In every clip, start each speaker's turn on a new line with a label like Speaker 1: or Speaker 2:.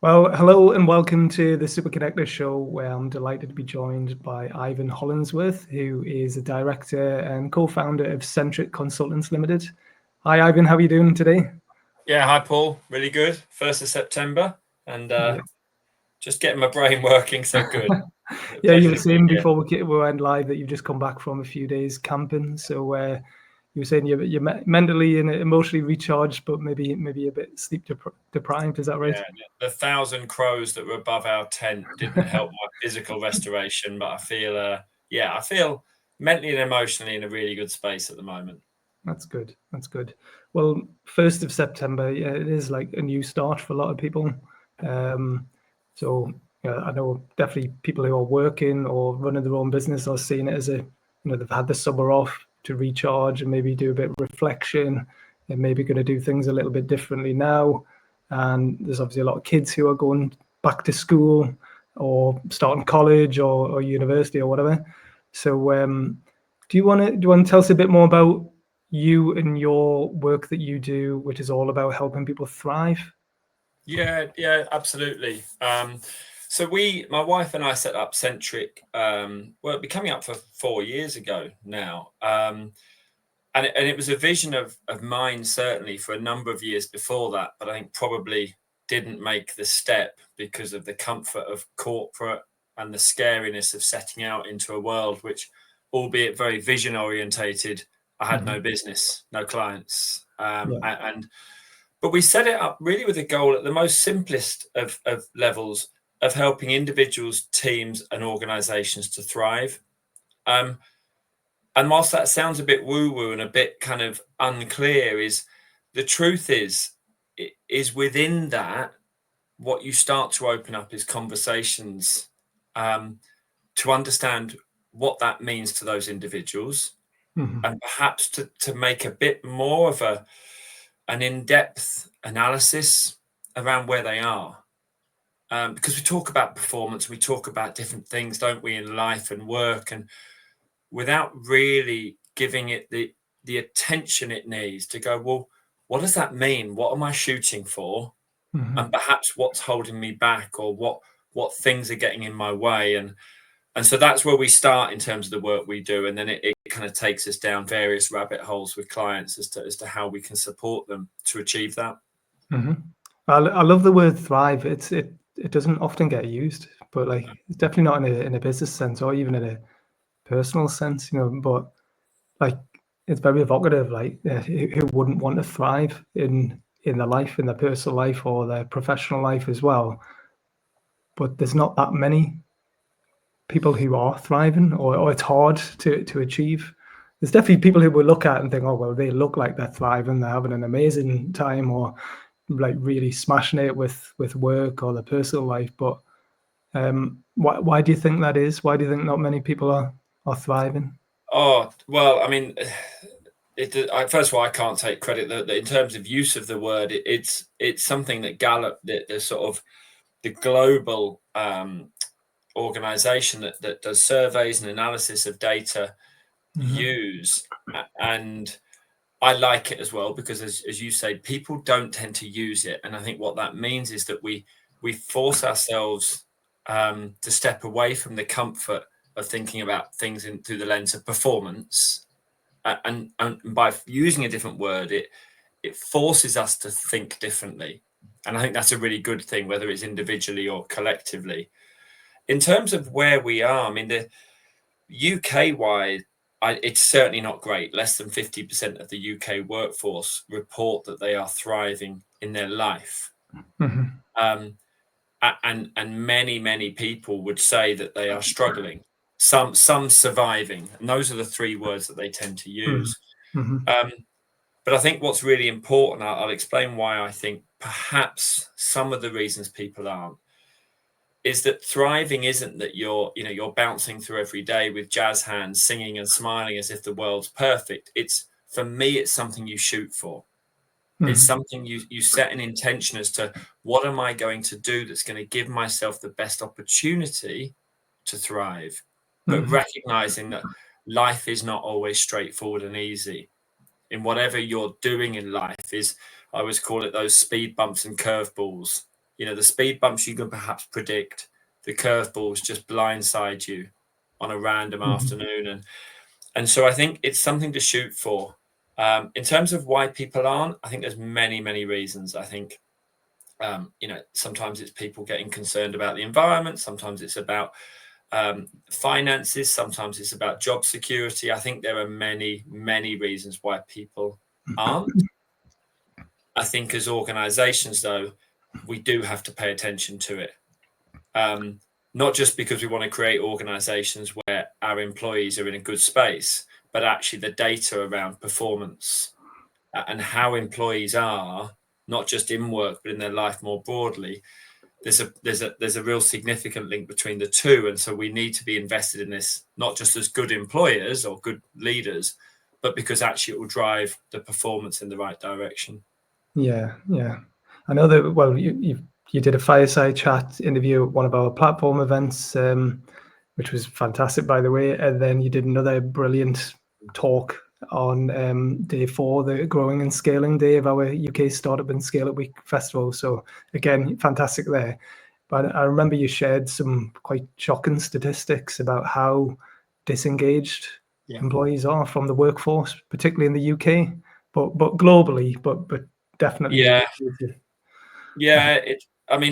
Speaker 1: Well, hello and welcome to the Super Connector Show, where I'm delighted to be joined by Ivan Hollingsworth, who is a director and co-founder of Centric Consultants Limited. Hi, Ivan. How are you doing today?
Speaker 2: Yeah, hi Paul. Really good. 1st of September, and
Speaker 1: Yeah,
Speaker 2: just getting my brain working. So good.
Speaker 1: yeah. You
Speaker 2: Pleasure
Speaker 1: were
Speaker 2: to be
Speaker 1: saying
Speaker 2: here.
Speaker 1: before we went live that you've just come back from a few days camping. So you were saying you're mentally and emotionally recharged, but maybe a bit sleep deprived. Is that right?
Speaker 2: Yeah, the 1,000 crows that were above our tent didn't help my physical restoration, but I feel mentally and emotionally in a really good space at the moment.
Speaker 1: That's good. That's good. Well, 1st of September, yeah, it is like a new start for a lot of people. Um, so yeah, I know definitely people who are working or running their own business are seeing it as they've had the summer off to recharge and maybe do a bit of reflection and maybe going to do things a little bit differently now. And there's obviously a lot of kids who are going back to school or starting college or university or whatever. So do you want to tell us a bit more about you and your work that you do, which is all about helping people thrive?
Speaker 2: Yeah, absolutely. So my wife and I set up Centric. Well, it'll be coming up for 4 years ago now. And it was a vision of mine, certainly, for a number of years before that, but I think probably didn't make the step because of the comfort of corporate and the scariness of setting out into a world which, albeit very vision orientated, I had no
Speaker 1: Mhm.
Speaker 2: business, no clients.
Speaker 1: Yeah.
Speaker 2: But we set it up really with a goal at the most simplest of levels of helping individuals, teams, and organizations to thrive. Um, and whilst that sounds a bit woo-woo and a bit kind of unclear, is the truth is within that, what you start to open up is conversations um, to understand what that means to those individuals,
Speaker 1: Mhm.
Speaker 2: and perhaps to make a bit more of an in-depth analysis around where they are. Because we talk about performance, we talk about different things, don't we, in life and work, and without really giving it the attention it needs to go, well, what does that mean? What am I shooting for?
Speaker 1: Mhm.
Speaker 2: And perhaps what's holding me back, or what things are getting in my way. And so that's where we start in terms of the work we do. And then it kind of takes us down various rabbit holes with clients as to how we can support them to achieve that.
Speaker 1: Mhm. I love the word thrive. It doesn't often get used, but like it's definitely not in a business sense or even in a personal sense, but like it's very evocative. Like who wouldn't want to thrive in their life, in their personal life or their professional life as well? But there's not that many people who are thriving, or it's hard to achieve. There's definitely people who will look at and think, oh well, they look like they're thriving, they're having an amazing time, or like really smashing it with work or their personal life. But why do you think that is? Why do you think not many people are thriving?
Speaker 2: Oh, well, I mean, first of all, I can't take credit that in terms of use of the word, it's something that Gallup, the sort of the global organization that does surveys and analysis of data,
Speaker 1: Hmm.
Speaker 2: use. And I like it as well because, as you say, people don't tend to use it. And I think what that means is that we force ourselves to step away from the comfort of thinking about things through the lens of performance. And by using a different word, it forces us to think differently. And I think that's a really good thing, whether it's individually or collectively. In terms of where we are, I mean, the UK wide, it's certainly not great. Less than 50% of the UK workforce report that they are thriving in their life.
Speaker 1: Hmm.
Speaker 2: Um, and many people would say that they are struggling. Some surviving, and those are the three words that they tend to use.
Speaker 1: Hmm.
Speaker 2: Um, but I think what's really important, I'll explain why I think perhaps some of the reasons people aren't, is that thriving isn't that you're bouncing through every day with jazz hands, singing and smiling as if the world's perfect. It's, for me, it's something you shoot for. It's
Speaker 1: Hmm.
Speaker 2: something you set an intention as to, what am I going to do that's going to give myself the best opportunity to thrive, but
Speaker 1: Hmm.
Speaker 2: recognizing that life is not always straightforward and easy. In whatever you're doing in life, is, I always call it those speed bumps and curveballs. the speed bumps you can perhaps predict, the curveballs just blindside you on a random afternoon. And so I think it's something to shoot for. In terms of why people aren't, I think there's many reasons. I think, sometimes it's people getting concerned about the environment. Sometimes it's about finances. Sometimes it's about job security. I think there are many reasons why people aren't. I think as organizations, though, we do have to pay attention to it. Not just because we want to create organizations where our employees are in a good space, but actually the data around performance and how employees are, not just in work, but in their life more broadly. There's a real significant link between the two. And so we need to be invested in this, not just as good employers or good leaders, but because actually it will drive the performance in the right direction.
Speaker 1: Yeah. I know that, well, you did a fireside chat interview at one of our platform events, which was fantastic, by the way. And then you did another brilliant talk on day 4, the Growing and Scaling Day of our UK Startup and Scale Up Week Festival. So again, fantastic there. But I remember you shared some quite shocking statistics about how disengaged employees are from the workforce, particularly in the UK, but globally, but definitely.
Speaker 2: Yeah,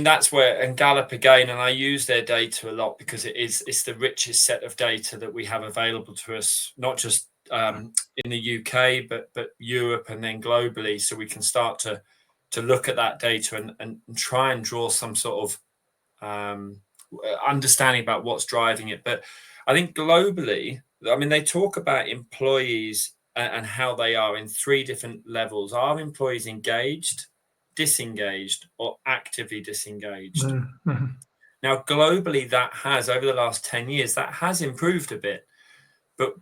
Speaker 2: that's where, and Gallup again, and I use their data a lot because it's the richest set of data that we have available to us, not just in the UK, but Europe and then globally. So we can start to look at that data and try and draw some sort of understanding about what's driving it. But I think globally, they talk about employees and how they are in 3 different levels. Are employees engaged, disengaged, or actively disengaged? Now, globally, that has, over the last 10 years, that has improved a bit. But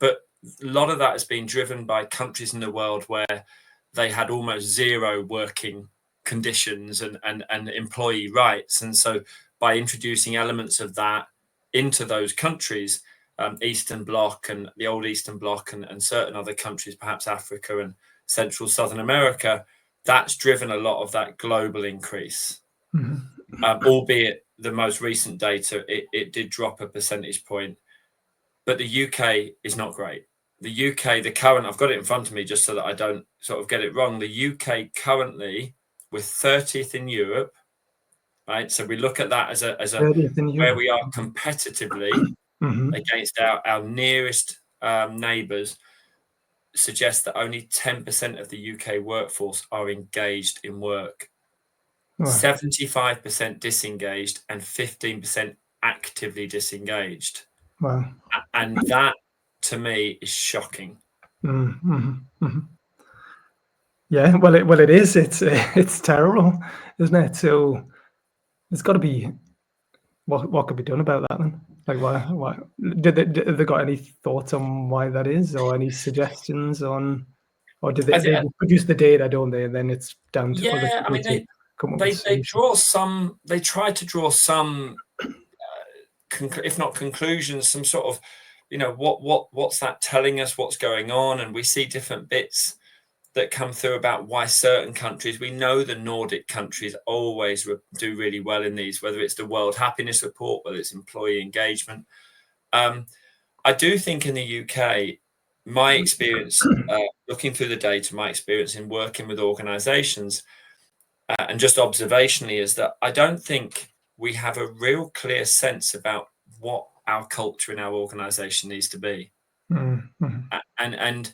Speaker 2: a lot of that has been driven by countries in the world where they had almost zero working conditions and employee rights. And so by introducing elements of that into those countries, Eastern Bloc and the old Eastern Bloc and certain other countries, perhaps Africa and Central Southern America, that's driven a lot of that global increase. Albeit the most recent data, it did drop a percentage point. But the UK is not great. The UK, the current, I've got it in front of me just so that I don't sort of get it wrong. The UK currently, we're 30th in Europe, right? So we look at that as a where we are competitively against our nearest neighbours, suggests that only 10% of the UK workforce are engaged in work. Wow. 75% disengaged and 15% actively disengaged.
Speaker 1: Wow.
Speaker 2: And that, to me, is shocking.
Speaker 1: Yeah, well, it is. It's terrible, isn't it? So there's got to be what could be done about that then? Like, why? Have they got any thoughts on why that is, or any suggestions on, or did they produce the data, don't they? And then it's down to other people to come up with solutions.
Speaker 2: They try to draw some, if not conclusions, some sort of, what's that telling us, what's going on, and we see different bits that come through about why certain countries. We know the Nordic countries always do really well in these, whether it's the World Happiness Report, whether it's employee engagement. I do think in the UK, my experience looking through the data, my experience in working with organizations and just observationally is that I don't think we have a real clear sense about what our culture in our organization needs to be. And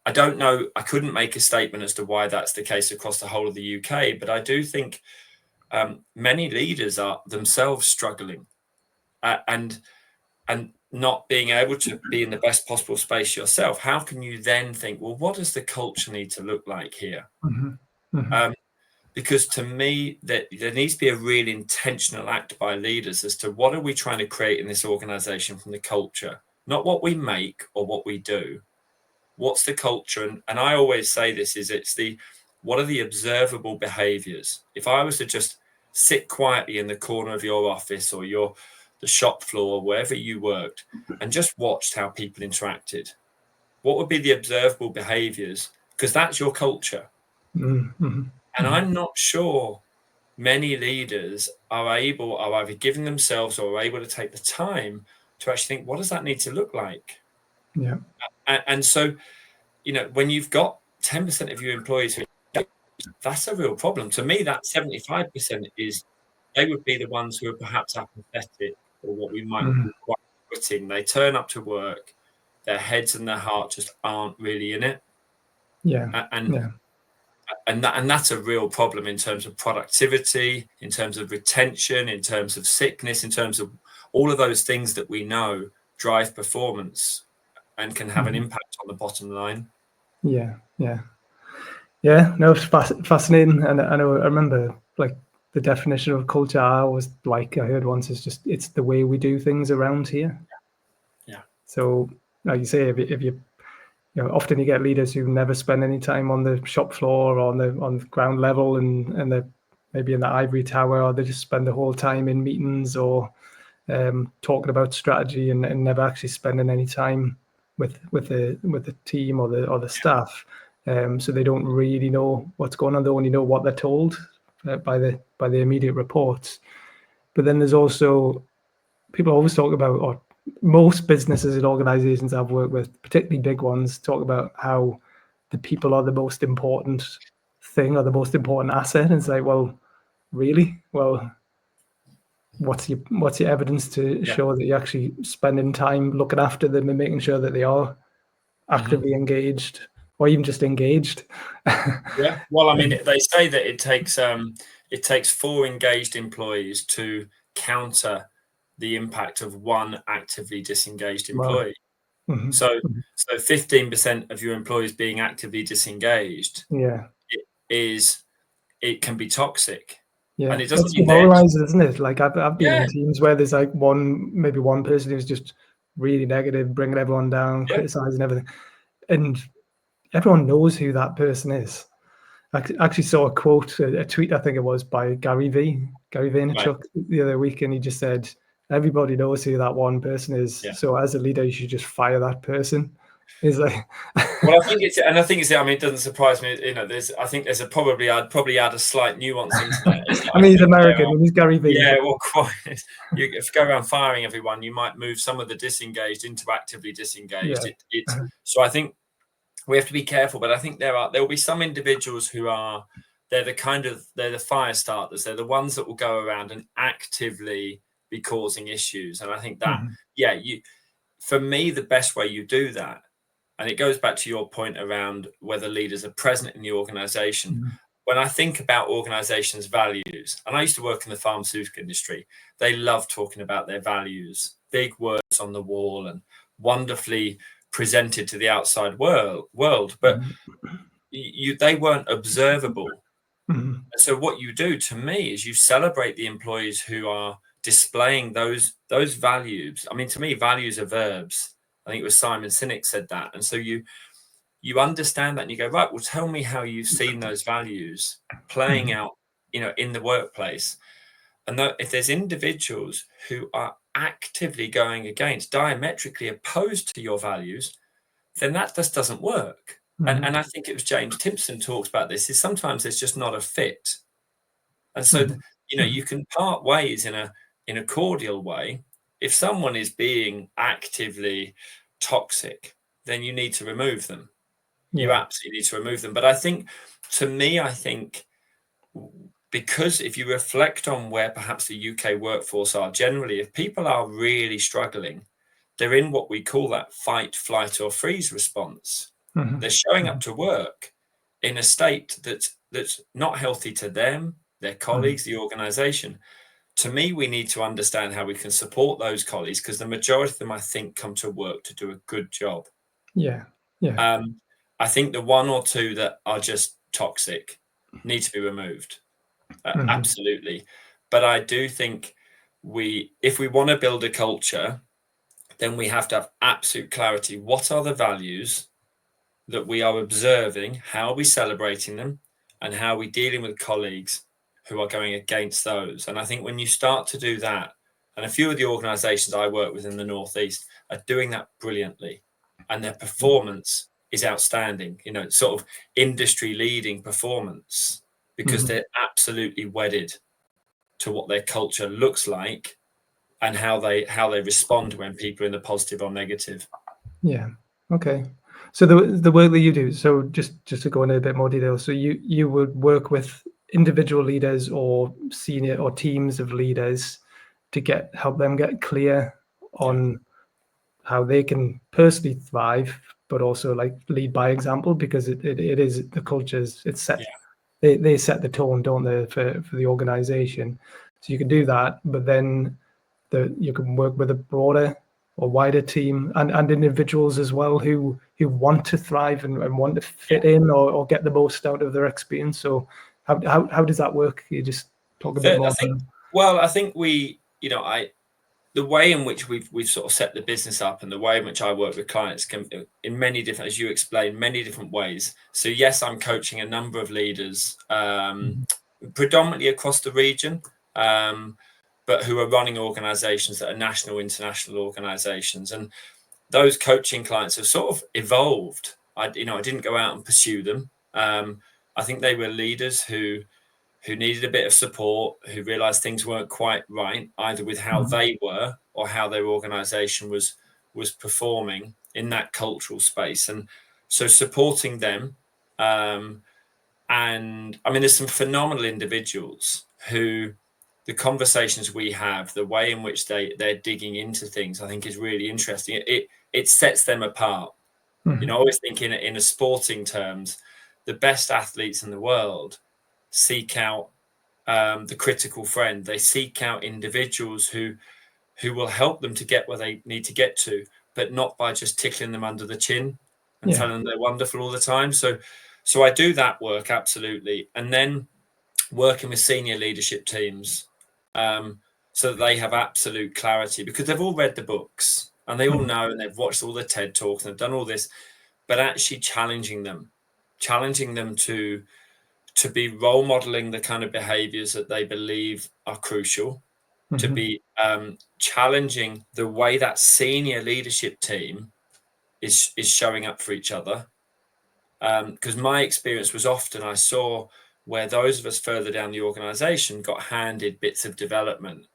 Speaker 2: I don't know, I couldn't make a statement as to why that's the case across the whole of the UK, but I do think many leaders are themselves struggling and not being able to be in the best possible space yourself. How can you then think, well, what does the culture need to look like here? Because to me, there needs to be a really intentional act by leaders as to what are we trying to create in this organization from the culture, not what we make or what we do. What's the culture? And I always say this is what are the observable behaviors? If I was to just sit quietly in the corner of your office or the shop floor or wherever you worked and just watched how people interacted, what would be the observable behaviors? Because that's your culture. And I'm not sure many leaders are either giving themselves or are able to take the time to actually think, what does that need to look like?
Speaker 1: Yeah.
Speaker 2: And so, when you've got 10% of your employees who, that's a real problem. To me, that 75% is, they would be the ones who are perhaps apathetic, or what we might call quite quitting. They turn up to work, their heads and their heart just aren't really in it.
Speaker 1: Yeah.
Speaker 2: And that's a real problem in terms of productivity, in terms of retention, in terms of sickness, in terms of all of those things that we know drive performance and can have an impact on the bottom line.
Speaker 1: Yeah. No, it's fascinating. And I remember like the definition of culture I heard once is just, it's the way we do things around here.
Speaker 2: Yeah.
Speaker 1: So like you say, if you often you get leaders who never spend any time on the shop floor or on the ground level, and they're maybe in the ivory tower, or they just spend the whole time in meetings or talking about strategy and never actually spending any time with the team or the staff. So they don't really know what's going on. They only know what they're told by the immediate reports. But then there's also, people always talk about, or most businesses and organizations I've worked with, particularly big ones, talk about how the people are the most important thing or the most important asset. And it's like, well, really? Well, what's your evidence to show that you're actually spending time looking after them and making sure that they are actively engaged, or even just engaged?
Speaker 2: Yeah. Well, I mean, they say that it takes 4 engaged employees to counter the impact of one actively disengaged employee.
Speaker 1: Wow.
Speaker 2: So 15% of your employees being actively disengaged, it can be toxic.
Speaker 1: Yeah,
Speaker 2: And it doesn't
Speaker 1: it's
Speaker 2: mean
Speaker 1: demoralizing, isn't it? Like I've been in teams where there's like maybe one person who's just really negative, bringing everyone down, criticizing everything, and everyone knows who that person is. I actually saw a quote, a tweet, I think it was, by Gary Vaynerchuk the other week, and he just said, everybody knows who that one person is.
Speaker 2: Yeah.
Speaker 1: So as a leader, you should just fire that person. He's like,
Speaker 2: well, I think it's. I mean, it doesn't surprise me. I'd probably add a slight nuance into that.
Speaker 1: I mean, he's American. He's Gary Vee.
Speaker 2: Yeah, well, quite. If you go around firing everyone, you might move some of the disengaged into actively disengaged. So I think we have to be careful. But I think there will be some individuals who are, they're the fire starters. They're the ones that will go around and actively be causing issues. And I think that, for me, the best way you do that, and it goes back to your point around whether leaders are present in the organization. When I think about organizations' values, and I used to work in the pharmaceutical industry, they love talking about their values, big words on the wall and wonderfully presented to the outside world, but they weren't observable. And so what you do, to me, is you celebrate the employees who are displaying those values. I mean, to me, values are verbs. I think it was Simon Sinek said that. And so you understand that and you go, right, well, tell me how you've seen those values playing out, in the workplace. And if there's individuals who are actively going against, diametrically opposed to your values, then that just doesn't work. And I think it was James Timpson talks about this, is sometimes there's just not a fit. And so, you can part ways in a cordial way. If someone is being actively toxic, then you need to remove them. You absolutely need to remove them. But I think, because if you reflect on where perhaps the UK workforce are generally, if people are really struggling, they're in what we call that fight, flight, or freeze response. They're showing up to work in a state that's not healthy to them, their colleagues, the organization. To me, we need to understand how we can support those colleagues, because the majority of them, I think, come to work to do a good job. I think the one or two that are just toxic need to be removed. Absolutely. But I do think if we want to build a culture, then we have to have absolute clarity. What are the values that we are observing? How are we celebrating them? And how are we dealing with colleagues who are going against those? And I think when you start to do that, and a few of the organizations I work with in the Northeast are doing that brilliantly, and their performance is outstanding, sort of industry leading performance, because they're absolutely wedded to what their culture looks like and how they respond when people are in the positive or negative.
Speaker 1: Yeah. Okay. So the work that you do, so just to go into a bit more detail, so you would work with individual leaders or senior or teams of leaders to help them get clear on how they can personally thrive, but also like lead by example, because it is the cultures, it's set. They set the tone, don't they, for the organization. So you can do that, but then you can work with a broader or wider team and individuals as well who want to thrive and want to fit in or get the most out of their experience. So how does that work? You just talk a bit more.
Speaker 2: I think the way in which we've sort of set the business up and the way in which I work with clients can, in many different, as you explained, many different ways. So yes, I'm coaching a number of leaders, predominantly across the region, but who are running organizations that are national, international organizations. And those coaching clients have sort of evolved. I didn't go out and pursue them. I think they were leaders who needed a bit of support, who realized things weren't quite right, either with how they were or how their organization was performing in that cultural space. And so supporting them. And I mean, there's some phenomenal individuals who the conversations we have, the way in which they're digging into things, I think is really interesting. It sets them apart. I always think in a sporting terms, the best athletes in the world seek out the critical friend. They seek out individuals who will help them to get where they need to get to, but not by just tickling them under the chin and telling them they're wonderful all the time. So I do that work, absolutely. And then working with senior leadership teams so that they have absolute clarity, because they've all read the books and they all know, and they've watched all the TED Talks and they've done all this, but actually challenging them to be role modeling the kind of behaviors that they believe are crucial, to be challenging the way that senior leadership team is showing up for each other. Because my experience was often I saw where those of us further down the organization got handed bits of development,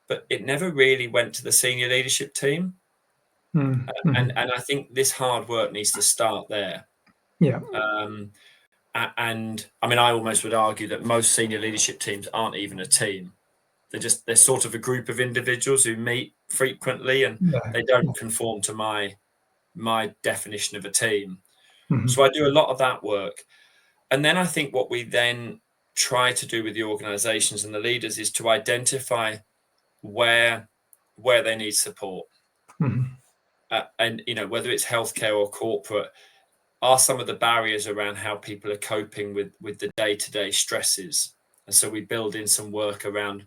Speaker 2: but it never really went to the senior leadership team. And I think this hard work needs to start there. And I mean, I almost would argue that most senior leadership teams aren't even a team. They're sort of a group of individuals who meet frequently, and they don't conform to my definition of a team. So I do a lot of that work. And then I think what we then try to do with the organizations and the leaders is to identify where they need support. And, whether it's healthcare or corporate, are some of the barriers around how people are coping with the day-to-day stresses. And so we build in some work around,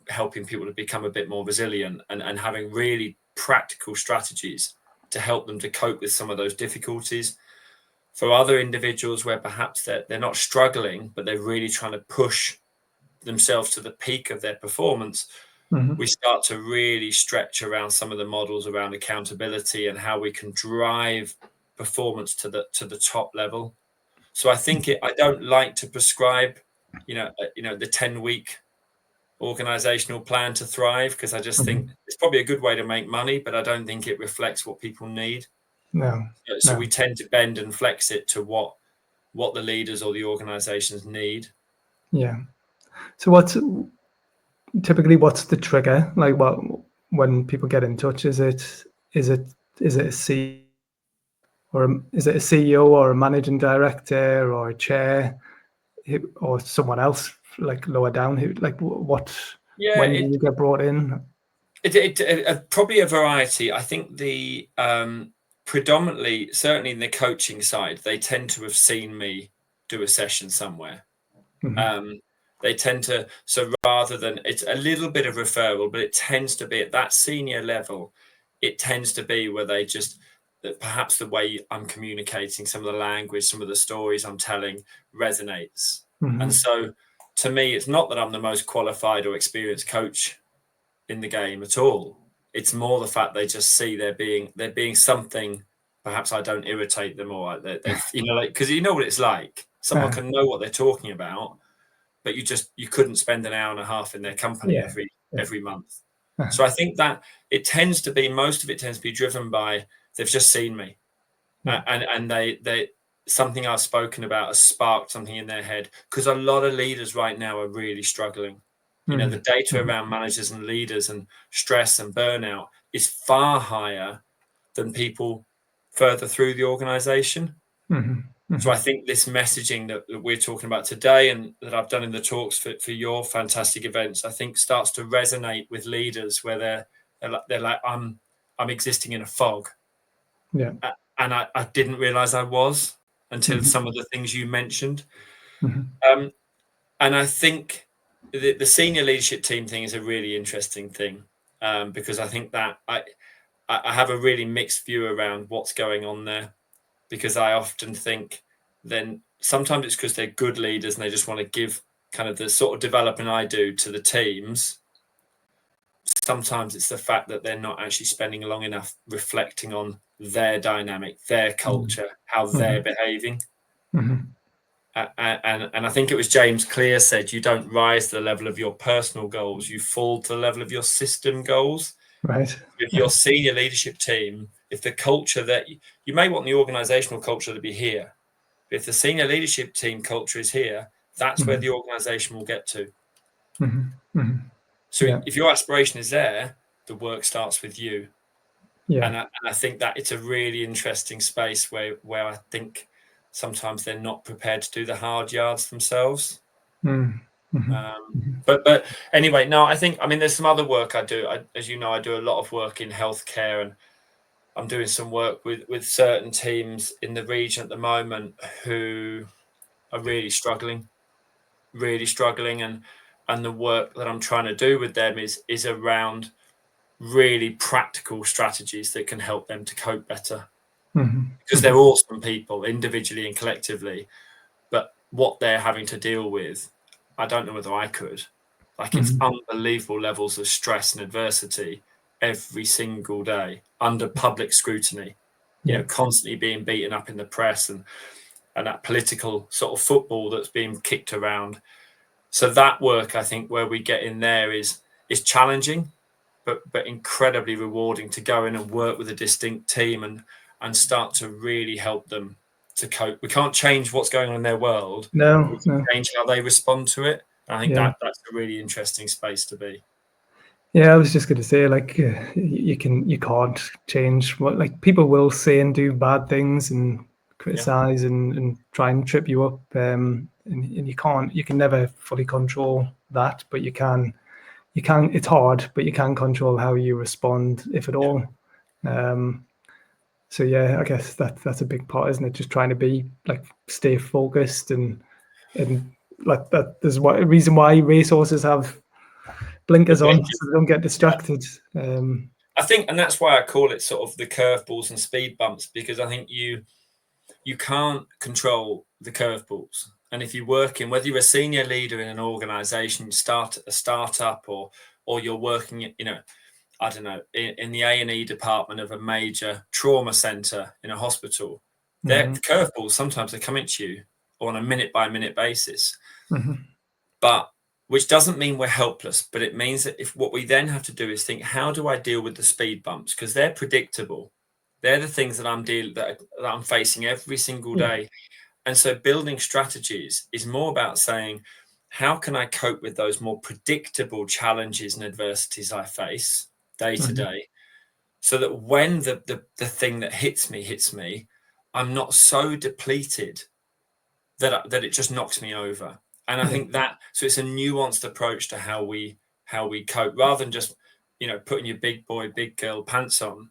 Speaker 2: helping people to become a bit more resilient and having really practical strategies to help them to cope with some of those difficulties. For other individuals where perhaps they're not struggling, but they're really trying to push themselves to the peak of their performance, we start to really stretch around some of the models around accountability and how we can drive performance to the top level. So I think I don't like to prescribe, the 10-week organizational plan to thrive, because I just think it's probably a good way to make money, but I don't think it reflects what people need. So we tend to bend and flex it to what the leaders or the organizations need.
Speaker 1: So what's the trigger? Like, when people get in touch, is it a CEO, or is it a CEO or a managing director or a chair, or someone else like lower down? When do you get brought in?
Speaker 2: It probably a variety. I think the predominantly, certainly in the coaching side, they tend to have seen me do a session somewhere. They tend to, so rather than, it's a little bit of referral, but it tends to be at that senior level, it tends to be where they just, that perhaps the way I'm communicating, some of the language, some of the stories I'm telling resonates. And so to me, it's not that I'm the most qualified or experienced coach in the game at all. It's more the fact they just see there being something. Perhaps I don't irritate them, or because you know what it's like. Someone can know what they're talking about, but you couldn't spend an hour and a half in their company every month. So I think that most of it tends to be driven by they've just seen me, and they something I've spoken about has sparked something in their head, because a lot of leaders right now are really struggling. The data around managers and leaders and stress and burnout is far higher than people further through the organization. So I think this messaging that we're talking about today and that I've done in the talks for your fantastic events, I think starts to resonate with leaders where they're like, I'm existing in a fog.
Speaker 1: Yeah.
Speaker 2: And I didn't realize I was until some of the things you mentioned. And I think the senior leadership team thing is a really interesting thing, because I think that I have a really mixed view around what's going on there, because I often think then sometimes it's because they're good leaders and they just want to give kind of the sort of development I do to the teams. Sometimes it's the fact that they're not actually spending long enough reflecting on their dynamic, their culture, how they're behaving. And I think it was James Clear said, you don't rise to the level of your personal goals, you fall to the level of your system goals.
Speaker 1: Right.
Speaker 2: If your senior leadership team, if the culture that you may want the organizational culture to be here, but if the senior leadership team culture is here, that's where the organization will get to. So if your aspiration is there, the work starts with you. And I think that it's a really interesting space where I think sometimes they're not prepared to do the hard yards themselves. But anyway, no, I mean, there's some other work I do. As you know, I do a lot of work in healthcare, and I'm doing some work with certain teams in the region at the moment who are really struggling. And the work that I'm trying to do with them is around really practical strategies that can help them to cope better. Because they're awesome people individually and collectively, but what they're having to deal with, I don't know whether I could. Like, it's unbelievable levels of stress and adversity every single day under public scrutiny, constantly being beaten up in the press and that political sort of football that's being kicked around. So that work, I think, where we get in there is challenging, but incredibly rewarding to go in and work with a distinct team and start to really help them to cope. We can't change what's going on in their world.
Speaker 1: No.
Speaker 2: We can change how they respond to it. And I think that's a really interesting space to be.
Speaker 1: Yeah, I was just going to say, like, you can't change what, like, people will say and do bad things and criticize and try and trip you up, and you can never fully control that, but you can, it's hard, but you can control how you respond, if at all. So yeah, I guess that's a big part, isn't it? Just trying to be like, stay focused and like that. There's a reason why racehorses have blinkers on, so they don't get distracted.
Speaker 2: I think, and that's why I call it sort of the curveballs and speed bumps, because I think you can't control the curveballs. And if you work in, whether you're a senior leader in an organization, you start a startup, or you're working, I don't know, in the A&E department of a major trauma center in a hospital, the curveballs sometimes are coming to you on a minute by minute basis. But which doesn't mean we're helpless, but it means that if what we then have to do is think, how do I deal with the speed bumps? Because they're predictable. They're the things that I'm facing every single day. And so building strategies is more about saying, how can I cope with those more predictable challenges and adversities I face day to day, so that when the thing that hits me, I'm not so depleted that it just knocks me over. And I think so it's a nuanced approach to how we cope, rather than just, putting your big boy, big girl pants on.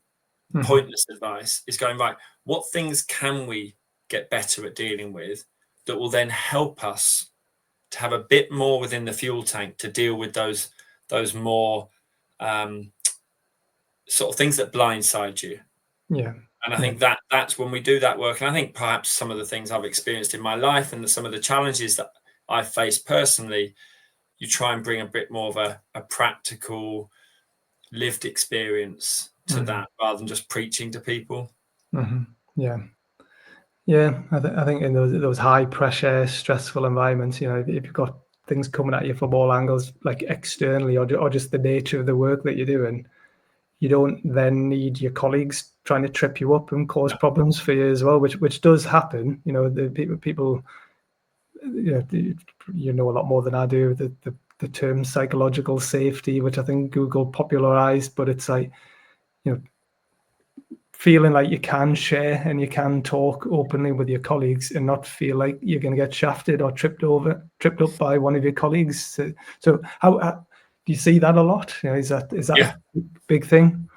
Speaker 2: Pointless advice is going, right, what things can we get better at dealing with that will then help us to have a bit more within the fuel tank to deal with those more sort of things that blindside you. And I think that's when we do that work. And I think perhaps some of the things I've experienced in my life and some of the challenges that I faced personally, you try and bring a bit more of a practical lived experience to that, rather than just preaching to people.
Speaker 1: I think in those high pressure, stressful environments, if you've got things coming at you from all angles, like externally, or just the nature of the work that you're doing, you don't then need your colleagues trying to trip you up and cause problems for you as well, which does happen. The people, you know a lot more than I do. The term psychological safety, which I think Google popularized, but it's like, feeling like you can share and you can talk openly with your colleagues and not feel like you're going to get shafted or tripped up by one of your colleagues. So how do you see that a lot? Is that a big thing?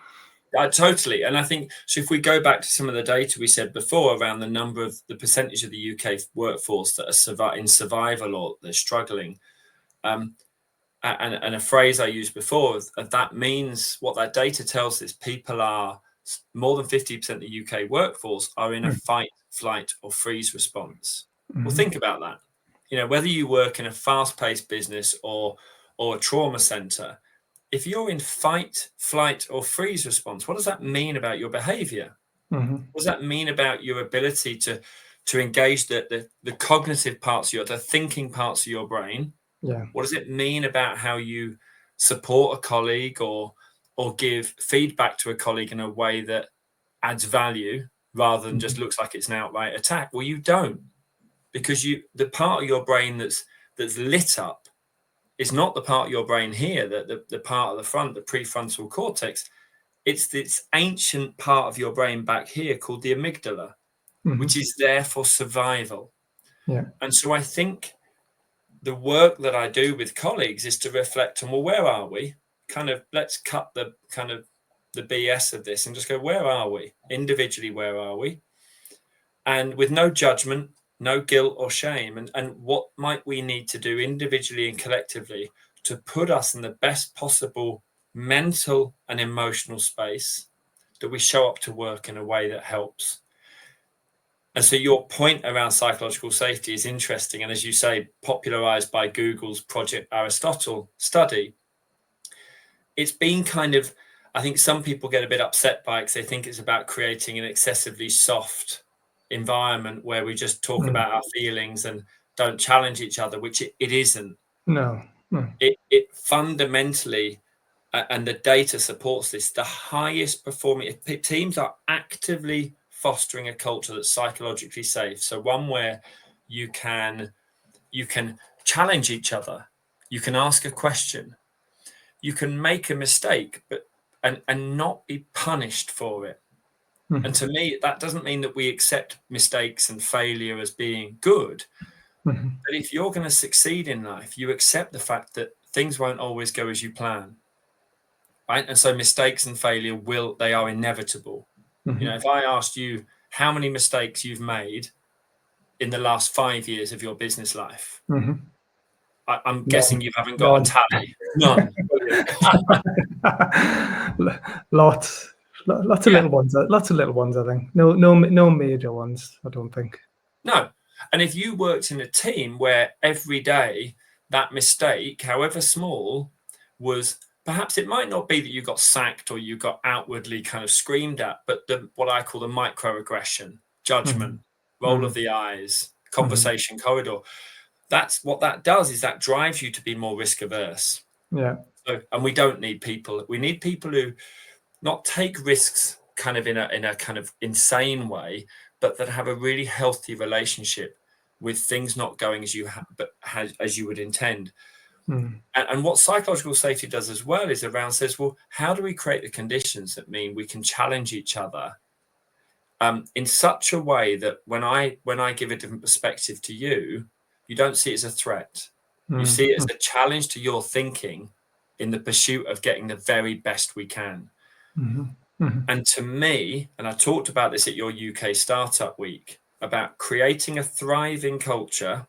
Speaker 2: Totally. And I think, so if we go back to some of the data we said before around the percentage of the UK workforce that are in survival or they're struggling, and a phrase I used before, that means what that data tells us, people are more than 50% of the UK workforce are in a fight, flight or freeze response. Well, think about that. Whether you work in a fast-paced business or a trauma center, if you're in fight, flight or freeze response, what does that mean about your behavior? What does that mean about your ability to engage the cognitive parts of the thinking parts of your brain?
Speaker 1: Yeah.
Speaker 2: What does it mean about how you support a colleague or give feedback to a colleague in a way that adds value rather than just looks like it's an outright attack? Well, you don't, because the part of your brain that's lit up is not the part of your brain here, the part of the front, the prefrontal cortex. It's this ancient part of your brain back here called the amygdala, which is there for survival.
Speaker 1: Yeah.
Speaker 2: And so I think the work that I do with colleagues is to reflect on, well, where are we? Let's cut the BS of this and just go, where are we? Individually, where are we? And with no judgment, no guilt or shame. And what might we need to do individually and collectively to put us in the best possible mental and emotional space that we show up to work in a way that helps. And so your point around psychological safety is interesting. And as you say, popularized by Google's Project Aristotle study, it's been I think some people get a bit upset by it because they think it's about creating an excessively soft environment where we just talk about our feelings and don't challenge each other, which it isn't.
Speaker 1: No.
Speaker 2: It fundamentally, and the data supports this, the highest performing teams are actively fostering a culture that's psychologically safe. So one where you can challenge each other, you can ask a question, you can make a mistake, but and not be punished for it. And to me, that doesn't mean that we accept mistakes and failure as being good. But if you're going to succeed in life, you accept the fact that things won't always go as you plan. Right? And so mistakes and failure they are inevitable. If I asked you how many mistakes you've made in the last 5 years of your business life, I'm guessing you haven't got a tally. None.
Speaker 1: Lots of little ones. Lots of little ones, I think. No major ones, I don't think.
Speaker 2: No. And if you worked in a team where every day that mistake, however small, was perhaps, it might not be that you got sacked or you got outwardly kind of screamed at, but what I call the microaggression, judgment, roll of the eyes, conversation corridor. That's what that does, is that drives you to be more risk averse.
Speaker 1: Yeah.
Speaker 2: So, and we don't need people. We need people who not take risks kind of in a kind of insane way, but that have a really healthy relationship with things not going as you would intend. And what psychological safety does as well is says, well, how do we create the conditions that mean we can challenge each other in such a way that when I give a different perspective to you, you don't see it as a threat. You see it as a challenge to your thinking in the pursuit of getting the very best we can. And to me, and I talked about this at your UK Startup Week, about creating a thriving culture,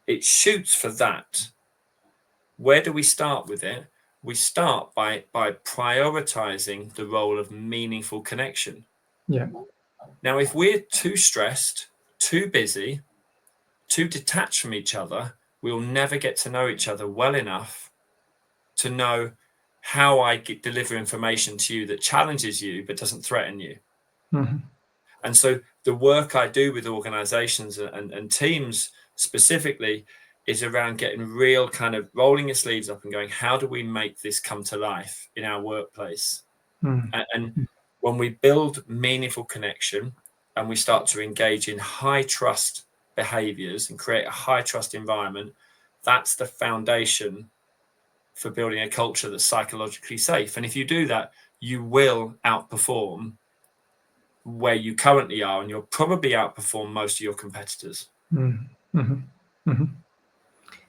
Speaker 2: it shoots for that. Where do we start with it? We start by prioritizing the role of meaningful connection.
Speaker 1: Yeah.
Speaker 2: Now, if we're too stressed, too busy, too detached from each other, we'll never get to know each other well enough to know how I deliver information to you that challenges you but doesn't threaten you. And so the work I do with organizations and teams specifically is around getting real, kind of rolling your sleeves up and going, how do we make this come to life in our workplace? And when we build meaningful connection and we start to engage in high trust behaviors and create a high trust environment, that's the foundation for building a culture that's psychologically safe. And if you do that, you will outperform where you currently are, and you'll probably outperform most of your competitors.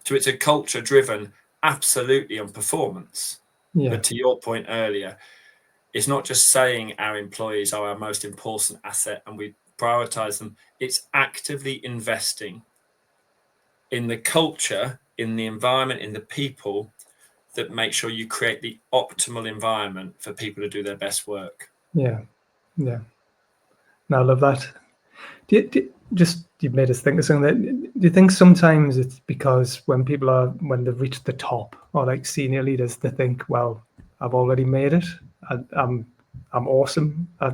Speaker 2: So it's a culture driven absolutely on performance. But to your point earlier, it's not just saying our employees are our most important asset and we prioritize them. It's actively investing in the culture, in the environment, in the people that make sure you create the optimal environment for people to do their best work.
Speaker 1: Yeah. No, I love that. You've made us think of something. Do you think sometimes it's because when they've reached the top, or like senior leaders, they think, well, I've already made it. I'm awesome. I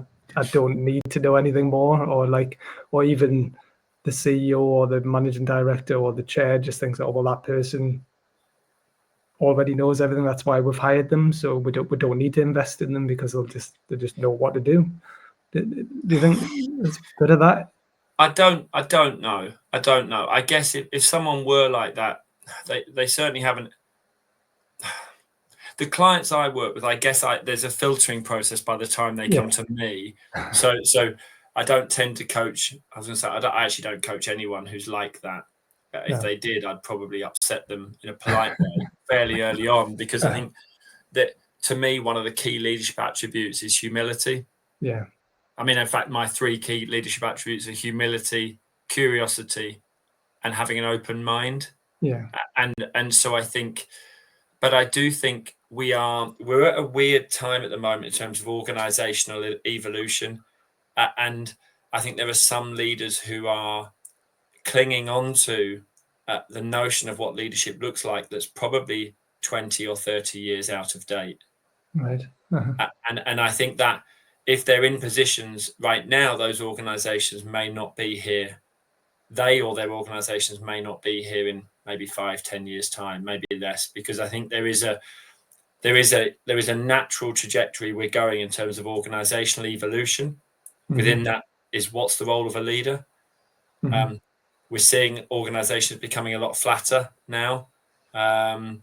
Speaker 1: don't need to know anything more, or even the CEO or the managing director or the chair just thinks, oh, well, that person already knows everything. That's why we've hired them. So we don't need to invest in them because they just know what to do. Do you think there's a bit of that?
Speaker 2: I don't know. I guess if someone were like that, they certainly haven't. The clients I work with, I guess there's a filtering process by the time they come to me. So I don't tend to coach. I was going to say, I actually don't coach anyone who's like that. If they did, I'd probably upset them in a polite way fairly early on, because I think that, to me, one of the key leadership attributes is humility.
Speaker 1: Yeah.
Speaker 2: I mean, in fact, my 3 key leadership attributes are humility, curiosity, and having an open mind.
Speaker 1: Yeah.
Speaker 2: And so I think, but I do think we're at a weird time at the moment in terms of organizational evolution. And I think there are some leaders who are clinging on to the notion of what leadership looks like that's probably 20 or 30 years out of date.
Speaker 1: Right.
Speaker 2: And I think that if they're in positions right now, those organizations may not be here. They or their organizations may not be here in maybe 5-10 years time, maybe less, because I think there is a natural trajectory we're going in terms of organizational evolution. Within that is, what's the role of a leader? We're seeing organizations becoming a lot flatter now. And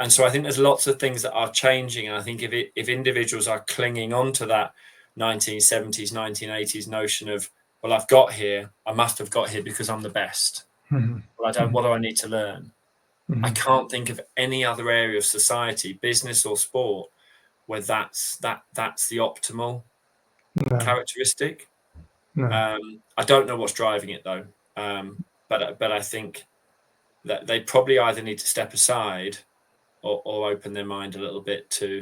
Speaker 2: so I think there's lots of things that are changing. And I think if individuals are clinging on to that 1970s, 1980s notion of, well, I must have got here because I'm the best. Well, what do I need to learn? I can't think of any other area of society, business or sport, where that's the optimal characteristic. I don't know what's driving it though. But I think that they probably either need to step aside or open their mind a little bit to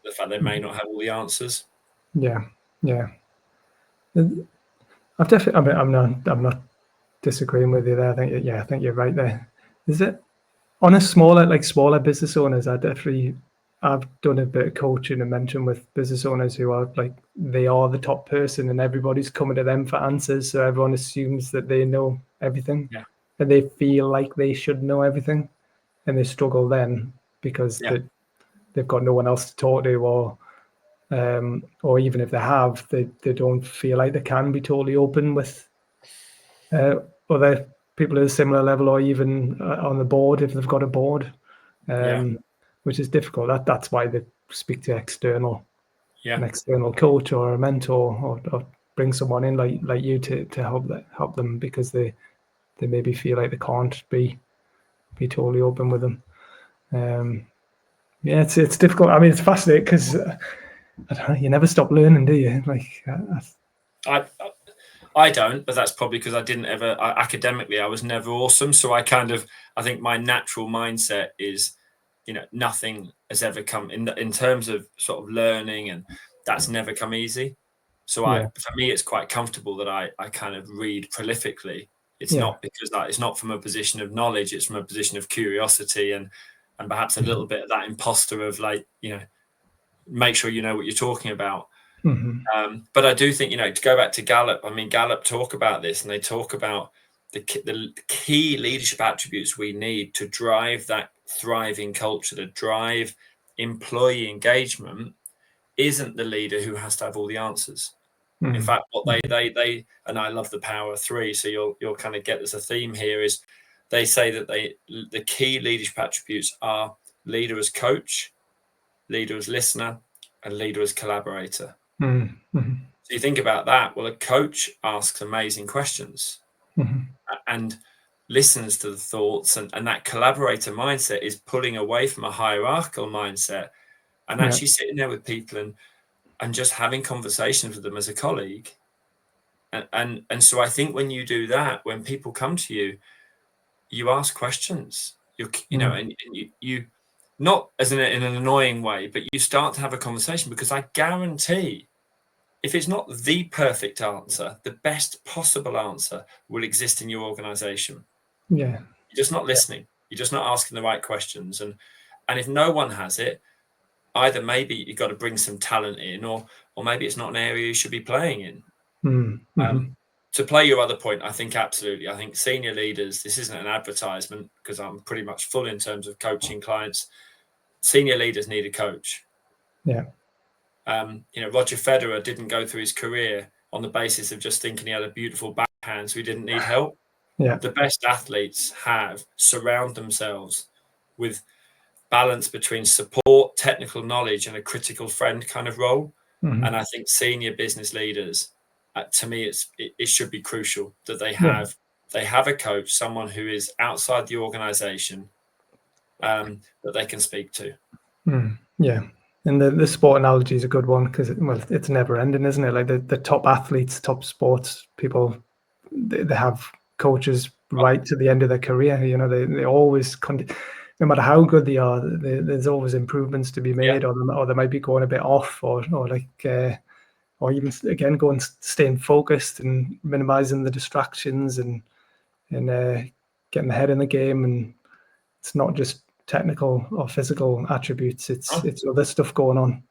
Speaker 2: the fact they may not have all the answers.
Speaker 1: Yeah. I've definitely. I mean, I'm not disagreeing with you there. I think you're right there. Is it on a smaller business owners? I've done a bit of coaching and mentoring with business owners who are like, they are the top person and everybody's coming to them for answers. So everyone assumes that they know everything, and they feel like they should know everything, and they struggle then because they've got no one else to talk to, or even if they have, they don't feel like they can be totally open with other people at a similar level, or even on the board if they've got a board, which is difficult. That's why they speak to an external coach or a mentor, or bring someone in like you to help them, because they maybe feel like they can't be totally open with them. It's difficult. I mean, it's fascinating because you never stop learning, do you? Like,
Speaker 2: I don't, but that's probably because I didn't ever, academically, I was never awesome. So I think my natural mindset is, nothing has ever come in terms of sort of learning, and that's never come easy. So for me, it's quite comfortable that I kind of read prolifically. It's not because it's not from a position of knowledge. It's from a position of curiosity and perhaps a little bit of that imposter of make sure you know what you're talking about. But I do think, to go back to Gallup, I mean, Gallup talk about this, and they talk about the key leadership attributes we need to drive that thriving culture, to drive employee engagement, isn't the leader who has to have all the answers. In fact, what they and I love the power of three, so you'll kind of get there's a theme here, is they say that the key leadership attributes are leader as coach, leader as listener, and leader as collaborator. So you think about that. Well, a coach asks amazing questions and listens to the thoughts, and that collaborator mindset is pulling away from a hierarchical mindset and actually sitting there with people and just having conversations with them as a colleague. And so I think when you do that, when people come to you, you ask questions, and you not as in an annoying way, but you start to have a conversation, because I guarantee if it's not the perfect answer, the best possible answer will exist in your organization.
Speaker 1: Yeah.
Speaker 2: You're just not listening. You're just not asking the right questions. And if no one has it, either maybe you've got to bring some talent in, or maybe it's not an area you should be playing in. To play your other point, I think absolutely. I think senior leaders, this isn't an advertisement because I'm pretty much full in terms of coaching clients. Senior leaders need a coach.
Speaker 1: Yeah.
Speaker 2: Roger Federer didn't go through his career on the basis of just thinking he had a beautiful backhand, so he didn't need help.
Speaker 1: Yeah.
Speaker 2: The best athletes surround themselves with balance between support, technical knowledge, and a critical friend kind of role. And I think senior business leaders, to me, it should be crucial that they have a coach, someone who is outside the organization, that they can speak to.
Speaker 1: Yeah. And the sport analogy is a good one, because it's never ending, isn't it? Like the top athletes, top sports people, they have coaches right to the end of their career. They always, no matter how good they are, there's always improvements to be made, or they might be going a bit off, or even again staying focused and minimizing the distractions and getting ahead in the game. And it's not just technical or physical attributes, it's other stuff going on.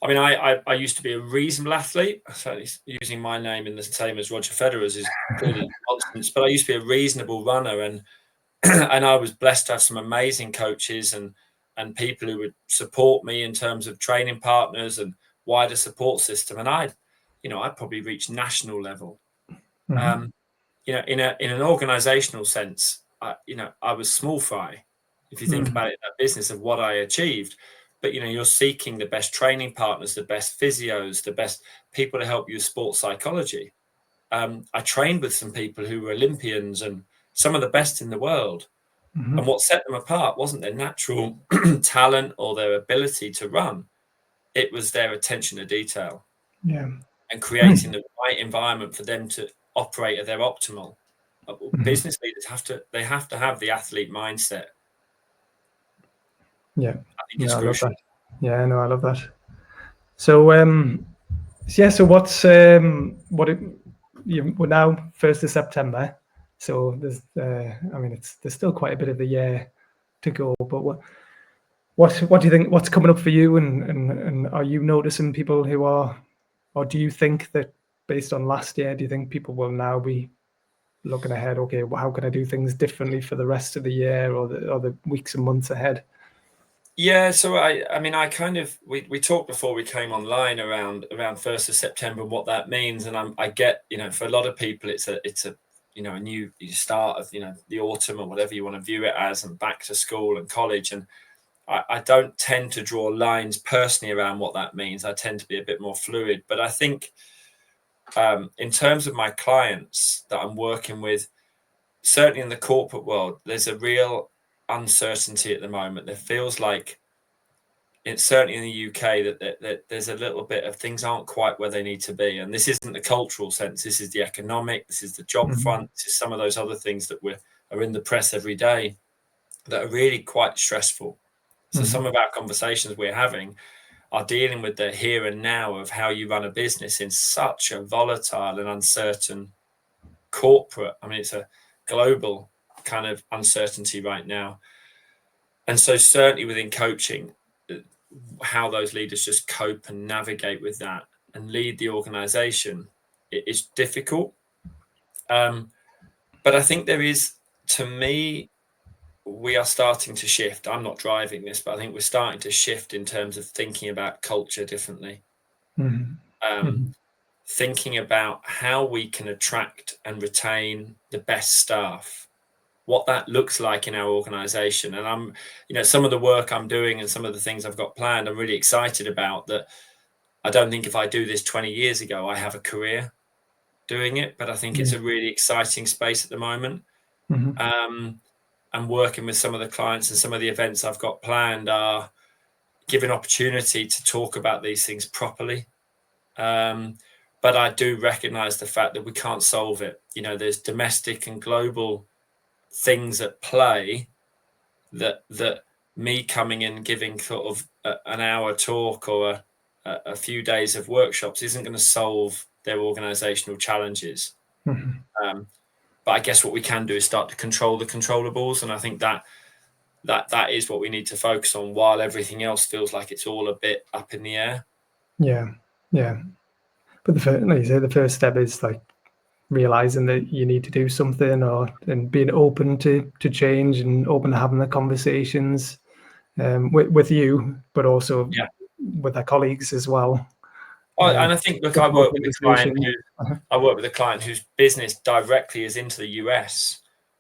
Speaker 2: I mean, I used to be a reasonable athlete. Certainly using my name in the same as Roger Federer's is clearly nonsense, but I used to be a reasonable runner, and I was blessed to have some amazing coaches and people who would support me in terms of training partners and wider support system. And I'd probably reached national level. In an organizational sense, I was small fry, if you think about it, that business of what I achieved. But you're seeking the best training partners, the best physios, the best people to help you with sports psychology. I trained with some people who were Olympians and some of the best in the world. And what set them apart wasn't their natural talent or their ability to run. It was their attention to detail.
Speaker 1: Yeah.
Speaker 2: And creating the right environment for them to operate at their optimal. Business leaders have to have the athlete mindset.
Speaker 1: Yeah.
Speaker 2: I think it's crucial.
Speaker 1: I love that. Yeah, no, I love that. So so what's we're now 1st of September, so there's there's still quite a bit of the year to go, but what do you think, what's coming up for you, and are you noticing people who are, or do you think that based on last year, do you think people will now be looking ahead, okay, well, how can I do things differently for the rest of the year or the weeks and months ahead?
Speaker 2: Yeah, so I kind of we talked before we came online around 1st of September and what that means, and I get, for a lot of people it's a a new start of the autumn or whatever you want to view it as, and back to school and college, and I don't tend to draw lines personally around what that means. I tend to be a bit more fluid, but I think in terms of my clients that I'm working with, certainly in the corporate world, there's a real uncertainty at the moment. There feels like, it's certainly in the UK, that there's a little bit of things aren't quite where they need to be. And this isn't the cultural sense. This is the economic, this is the job front, this is some of those other things that are in the press every day that are really quite stressful. So some of our conversations we're having are dealing with the here and now of how you run a business in such a volatile and uncertain corporate. I mean, it's a global kind of uncertainty right now. And so certainly within coaching, how those leaders just cope and navigate with that and lead the organization, it is difficult. But I think there is, to me, we are starting to shift. I'm not driving this, but I think we're starting to shift in terms of thinking about culture differently. Thinking about how we can attract and retain the best staff, what that looks like in our organization. And I'm, some of the work I'm doing and some of the things I've got planned, I'm really excited about that. I don't think if I do this 20 years ago, I have a career doing it, but I think it's a really exciting space at the moment. And working with some of the clients and some of the events I've got planned are giving opportunity to talk about these things properly. But I do recognize the fact that we can't solve it. There's domestic and global things at play that me coming in giving sort of an hour talk or a few days of workshops isn't going to solve their organizational challenges. But I guess what we can do is start to control the controllables. And I think that is what we need to focus on, while everything else feels like it's all a bit up in the air.
Speaker 1: Yeah. But like you say, the first step is like realizing that you need to do something, and being open to change and open to having the conversations with you, but also with our colleagues as well.
Speaker 2: And I think, look, I work with a client whose business directly is into the US,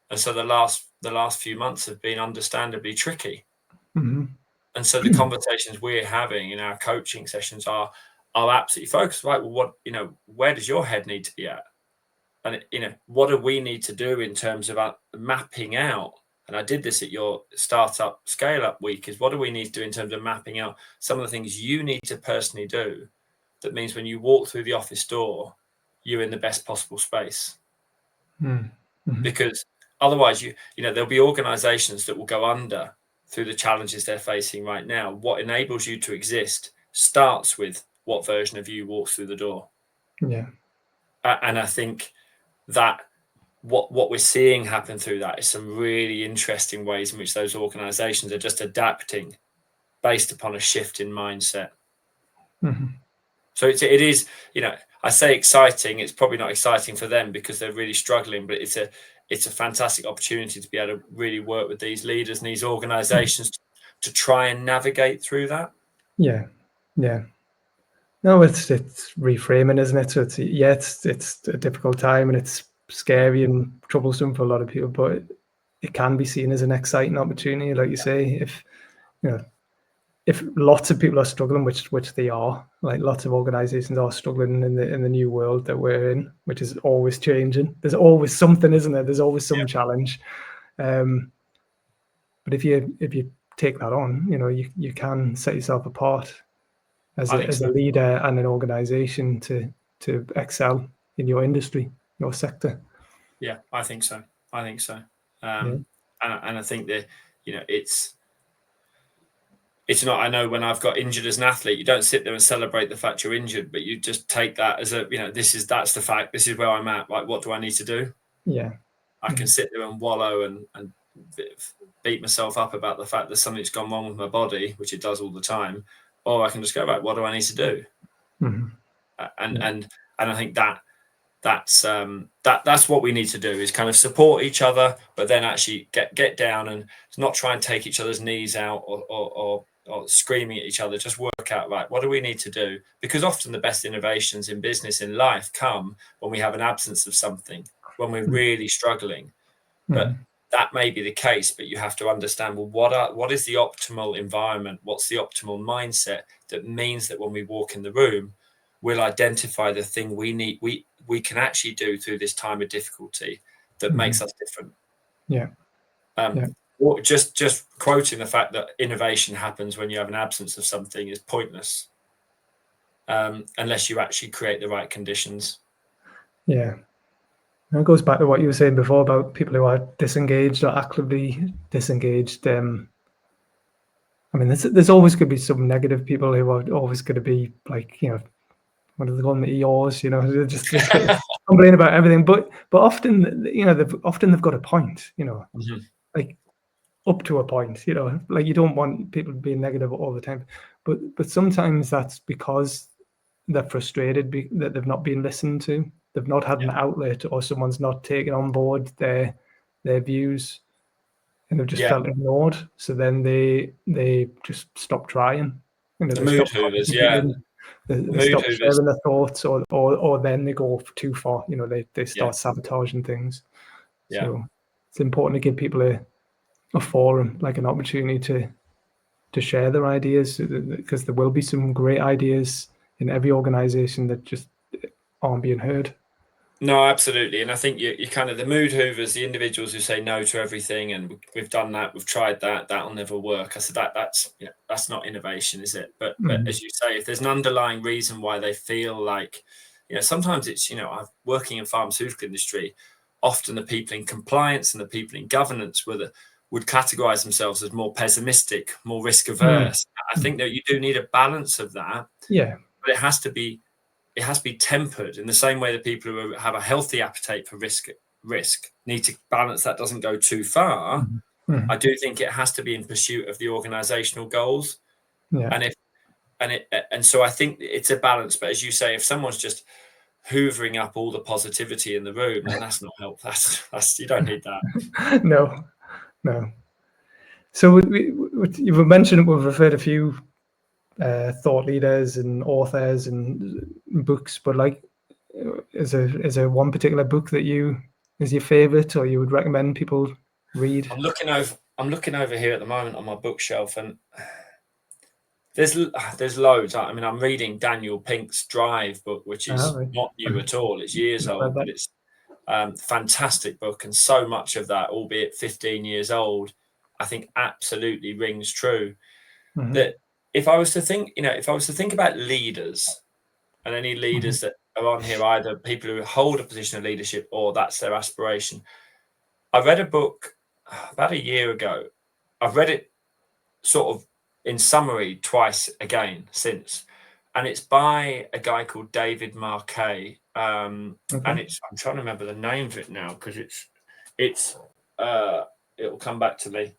Speaker 2: and so the last few months have been understandably tricky. And so the conversations we're having in our coaching sessions are absolutely focused, right? Well, where does your head need to be at? And, what do we need to do in terms of mapping out? And I did this at your startup scale up week, is what do we need to do in terms of mapping out some of the things you need to personally do? That means when you walk through the office door, you're in the best possible space. Because otherwise, there'll be organizations that will go under through the challenges they're facing right now. What enables you to exist starts with what version of you walks through the door. And I think that what we're seeing happen through that is some really interesting ways in which those organizations are just adapting based upon a shift in mindset. So it is, I say exciting. It's probably not exciting for them because they're really struggling, but it's a fantastic opportunity to be able to really work with these leaders and these organizations to try and navigate through that.
Speaker 1: No, it's reframing, isn't it? So it's a difficult time, and it's scary and troublesome for a lot of people, but it can be seen as an exciting opportunity, like you say. If lots of people are struggling, which they are, like lots of organizations are struggling in the new world that we're in, which is always changing. There's always something, isn't there? There's always some challenge. But if you take that on, you can set yourself apart as a leader and an organization to excel in your industry, your sector.
Speaker 2: Yeah, I think so. And I think that it's not, I know when I've got injured as an athlete, you don't sit there and celebrate the fact you're injured, but you just take that as that's the fact. This is where I'm at. Like, what do I need to do? I can sit there and wallow and beat myself up about the fact that something's gone wrong with my body, which it does all the time, or I can just go, right, what do I need to do? And I think that's what we need to do, is kind of support each other, but then actually get down and not try and take each other's knees out or screaming at each other. Just work out, right, what do we need to do? Because often the best innovations in business, in life, come when we have an absence of something, when we're really struggling. But that may be the case, but you have to understand, well, what is the optimal environment? What's the optimal mindset that means that when we walk in the room, we'll identify the thing we can actually do through this time of difficulty that makes us different. Just quoting the fact that innovation happens when you have an absence of something is pointless, unless you actually create the right conditions.
Speaker 1: And it goes back to what you were saying before about people who are disengaged or actively disengaged. I mean, there's always going to be some negative people who are always going to be like, what do they call them, EOs? Just complain about everything. But often, they've got a point. Like up to a point. Like you don't want people being negative all the time. But sometimes that's because they're frustrated that they've not been listened to. they've not had an outlet, or someone's not taken on board their views, and they've just felt ignored. So then they just stop trying. You know,
Speaker 2: The
Speaker 1: they
Speaker 2: mood
Speaker 1: stop
Speaker 2: hoovers,
Speaker 1: they stop sharing their thoughts, or then they go too far. You know, they start sabotaging things. So it's important to give people a forum, like an opportunity to share their ideas, because there will be some great ideas in every organization that just aren't being heard.
Speaker 2: No, absolutely. And I think you kind of the mood hoovers, the individuals who say no to everything, and we've done that, we've tried that, that'll never work. I said that's not innovation, is it? But as you say, if there's an underlying reason why they feel like, sometimes it's, I'm working in pharmaceutical industry, often the people in compliance and the people in governance would categorize themselves as more pessimistic, more risk averse. I think that you do need a balance of that.
Speaker 1: Yeah.
Speaker 2: But it has to be tempered in the same way that people who have a healthy appetite for risk need to balance that doesn't go too far. I do think it has to be in pursuit of the organizational goals.
Speaker 1: Yeah.
Speaker 2: And so I think it's a balance. But as you say, if someone's just hoovering up all the positivity in the room, then that's not helpful. That's you don't need that.
Speaker 1: No. So you've mentioned, we've referred a few thought leaders and authors and books, but like, is there one particular book that is your favorite, or you would recommend people read?
Speaker 2: I'm looking over here at the moment on my bookshelf, and there's loads. I mean, I'm reading Daniel Pink's Drive book, which is not new at all. It's years old, but it's fantastic book, and so much of that, albeit 15 years old, I think absolutely rings true. That if I was to think about leaders, and any leaders that are on here, either people who hold a position of leadership or that's their aspiration. I read a book about a year ago. I've read it sort of in summary twice again since, and it's by a guy called David Marquet. And I'm trying to remember the name of it now, because it'll come back to me.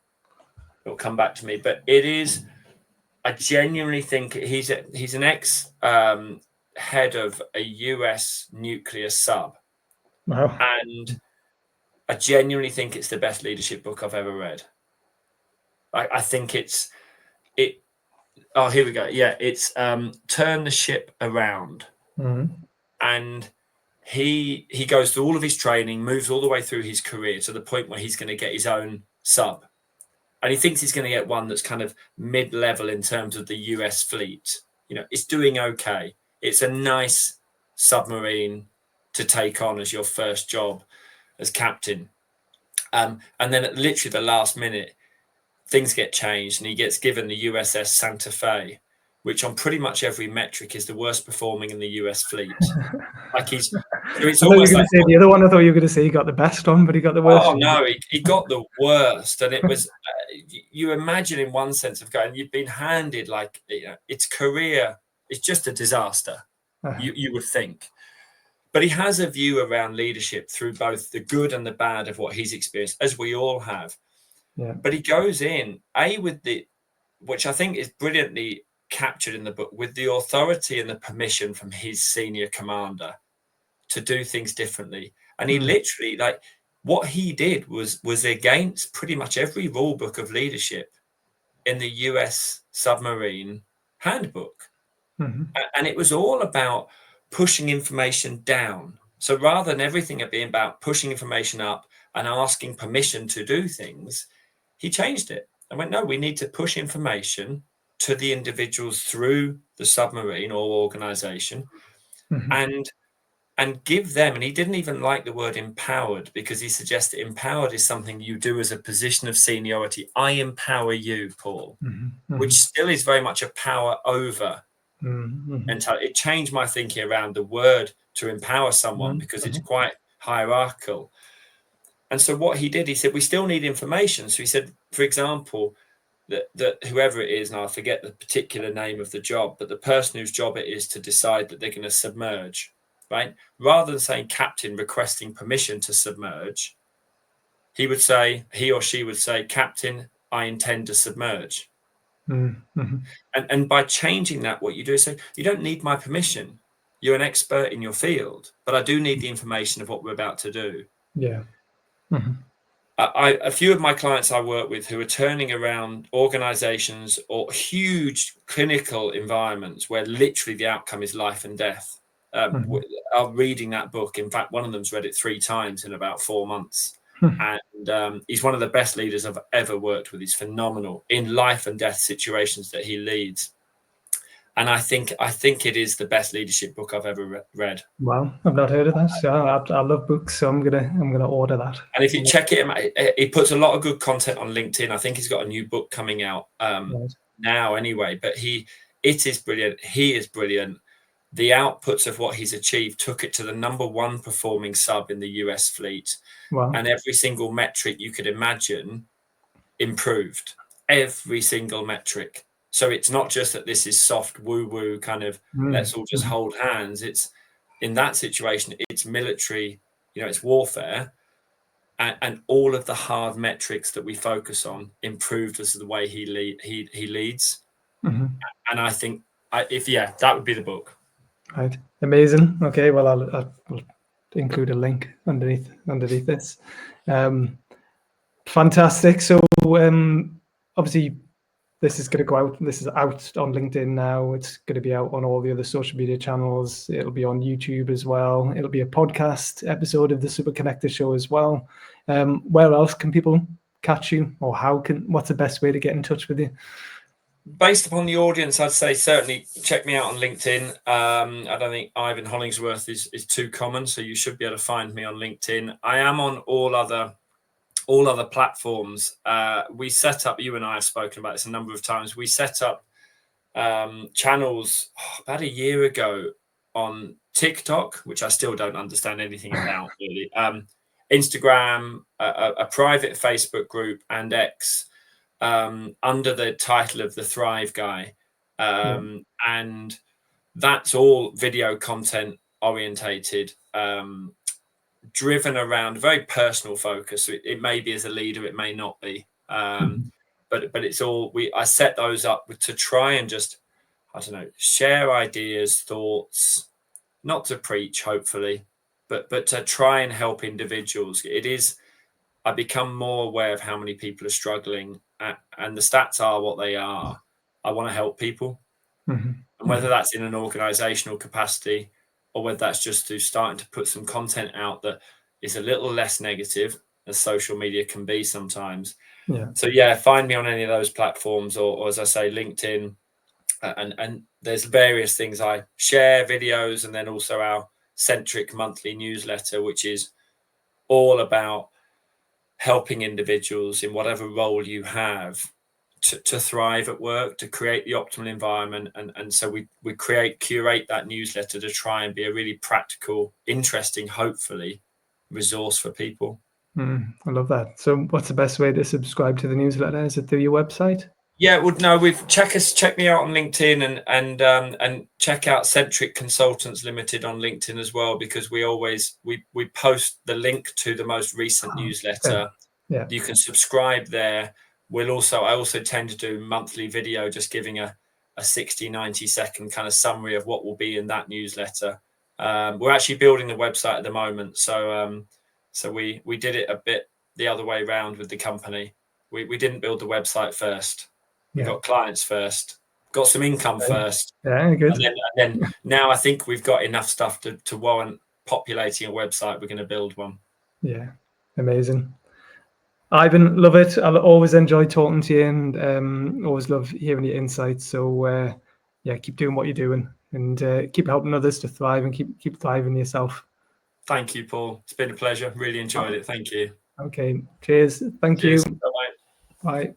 Speaker 2: But it is. I genuinely think he's an ex head of a US nuclear sub.
Speaker 1: Wow.
Speaker 2: And I genuinely think it's the best leadership book I've ever read. I think oh, here we go. Yeah, it's Turn the Ship Around. And he goes through all of his training, moves all the way through his career to the point where he's going to get his own sub. And he thinks he's going to get one that's kind of mid-level in terms of the US fleet. It's doing okay. It's a nice submarine to take on as your first job as captain. And then at literally the last minute, things get changed, and he gets given the USS Santa Fe, which on pretty much every metric is the worst performing in the US fleet. It's almost like
Speaker 1: the other one. I thought you were going to say he got the best one, but he got the worst.
Speaker 2: Oh no, he got the worst, and it was. You imagine, in one sense of going, you've been handed its career. It's just a disaster. You would think, but he has a view around leadership through both the good and the bad of what he's experienced, as we all have.
Speaker 1: Yeah.
Speaker 2: But he goes in with which I think is brilliantly captured in the book, with the authority and the permission from his senior commander to do things differently. And he literally, what he did was against pretty much every rule book of leadership in the US submarine handbook. And it was all about pushing information down. So rather than everything being about pushing information up and asking permission to do things, he changed it and went, no, we need to push information to the individuals through the submarine or organization, and give them, and he didn't even like the word empowered, because he suggested empowered is something you do as a position of seniority. I empower you, Paul, which still is very much a power over. And it changed my thinking around the word to empower someone, because it's quite hierarchical. And so what he did, he said, we still need information. So he said, for example, that whoever it is, and I forget the particular name of the job, but the person whose job it is to decide that they're going to submerge, right? Rather than saying captain requesting permission to submerge, he or she would say, Captain, I intend to submerge. And by changing that, what you do is say, you don't need my permission. you're an expert in your field, but I do need the information of what we're about to do.
Speaker 1: Yeah. Mm-hmm.
Speaker 2: A few of my clients I work with who are turning around organizations or huge clinical environments where literally the outcome is life and death, are reading that book. In fact, one of them's read it 3 times in about 4 months. And he's one of the best leaders I've ever worked with. He's phenomenal in life and death situations that he leads. And I think it is the best leadership book I've ever read.
Speaker 1: Wow, I've not heard of that. So I love books, so I'm gonna order that.
Speaker 2: And if you check it, he puts a lot of good content on LinkedIn. I think he's got a new book coming out now, anyway. But it is brilliant. He is brilliant. The outputs of what he's achieved took it to the #1 performing sub in the US fleet.
Speaker 1: Wow.
Speaker 2: And every single metric you could imagine improved. Every single metric. So it's not just that this is soft woo-woo kind of let's all just hold hands. It's in that situation, it's military, it's warfare, and all of the hard metrics that we focus on improved as the way he leads. And I think that would be the book.
Speaker 1: Right, amazing. Okay, well I'll include a link underneath this. Fantastic. So obviously this is going to go out. This is out on LinkedIn now. It's going to be out on all the other social media channels. It'll be on YouTube as well. It'll be a podcast episode of the Super Connector Show as well. Where else can people catch you, or what's the best way to get in touch with you?
Speaker 2: Based upon the audience, I'd say certainly check me out on LinkedIn. I don't think Ivan Hollingsworth is too common, so you should be able to find me on LinkedIn. I am on all other platforms. We set up, you and I have spoken about this a number of times. We set up channels about a year ago on TikTok, which I still don't understand anything about really. Instagram, a private Facebook group, and X, under the title of the Thrive Guy. And that's all video content orientated, driven around very personal focus. So it may be as a leader, it may not be, but it's all I set those up to try and just, I don't know, share ideas, thoughts, not to preach hopefully, but to try and help individuals. I become more aware of how many people are struggling, and the stats are what they are. I want to help people, and whether that's in an organizational capacity, or whether that's just through starting to put some content out that is a little less negative, as social media can be sometimes. So find me on any of those platforms, or as I say, LinkedIn, and there's various things I share, videos, and then also our Centric monthly newsletter, which is all about helping individuals in whatever role you have to thrive at work, to create the optimal environment. And so we curate that newsletter to try and be a really practical, interesting, hopefully, resource for people.
Speaker 1: I love that. So what's the best way to subscribe to the newsletter? Is it through your website?
Speaker 2: Yeah, well, no, check me out on LinkedIn, and check out Centric Consultants Limited on LinkedIn as well, because we post the link to the most recent newsletter.
Speaker 1: Yeah.
Speaker 2: You can subscribe there. I also tend to do monthly video, just giving a 60-90 second kind of summary of what will be in that newsletter. We're actually building the website at the moment, so we did it a bit the other way around with the company. We didn't build the website first. We got clients first, got some income first.
Speaker 1: Yeah, good.
Speaker 2: And then now I think we've got enough stuff to warrant populating a website. We're going to build one.
Speaker 1: Yeah, amazing. Ivan, love it. I'll always enjoy talking to you, and always love hearing your insights. So keep doing what you're doing, and keep helping others to thrive, and keep thriving yourself.
Speaker 2: Thank you, Paul. It's been a pleasure. Really enjoyed it. Thank you.
Speaker 1: Okay. Cheers. Thank you.
Speaker 2: Bye-bye.
Speaker 1: Bye.